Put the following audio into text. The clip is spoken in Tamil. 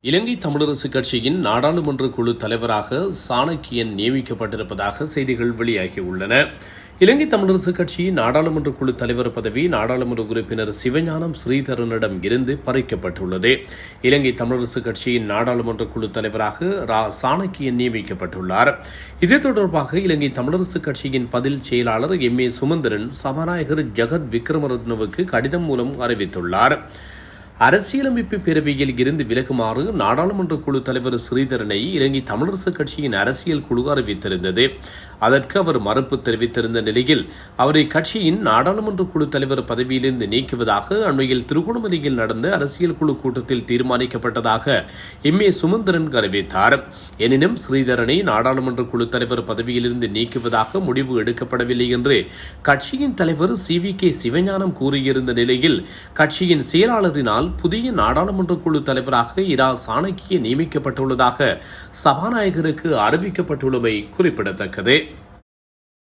இலங்கை தமிழரசு கட்சியின் நாடாளுமன்ற குழு தலைவராக சாணக்கியன் நியமிக்கப்பட்டிருப்பதாக செய்திகள் வெளியாகியுள்ளன. இலங்கை தமிழரசு கட்சியின் நாடாளுமன்ற குழு தலைவர் பதவி நாடாளுமன்ற உறுப்பினர் சிவஞானம் ஸ்ரீதரனிடம் இருந்து பறிக்கப்பட்டுள்ளது. இலங்கை தமிழரசு கட்சியின் நாடாளுமன்ற குழு தலைவராக சாணக்கியன் நியமிக்கப்பட்டுள்ளார். இது தொடர்பாக இலங்கை தமிழரசு கட்சியின் பதில் செயலாளர் எம். ஏ. சுமந்திரன் சபாநாயகர் ஜெகத் விக்ரமரத்னவுக்கு கடிதம் மூலம் அறிவித்துள்ளார். அரசியலமைப்பு பேரவையில் இருந்து விலகுமாறு நாடாளுமன்ற குழு தலைவர் ஸ்ரீதரனை இலங்கை தமிழரசு கட்சியின் அரசியல் குழு அறிவித்திருந்தது. அதற்கு அவர் மறுப்பு தெரிவித்திருந்த நிலையில் அவரை கட்சியின் நாடாளுமன்ற குழு தலைவர் பதவியிலிருந்து நீக்குவதாக அண்மையில் திருகோணமலையில் நடந்த அரசியல் குழு கூட்டத்தில் தீர்மானிக்கப்பட்டதாக எம். ஏ. சுமந்திரன் அறிவித்தார். எனினும் ஸ்ரீதரனை நாடாளுமன்ற குழு தலைவர் பதவியிலிருந்து நீக்குவதாக முடிவு எடுக்கப்படவில்லை என்று கட்சியின் தலைவர் CVK சிவஞானம் கூறியிருந்த நிலையில் கட்சியின் செயலாளரினால் புதிய நாடாளுமன்ற குழு தலைவராக இரா சாணக்கிய நியமிக்கப்பட்டுள்ளதாக சபாநாயகருக்கு அறிவிக்கப்பட்டுள்ளமை குறிப்பிடத்தக்கது.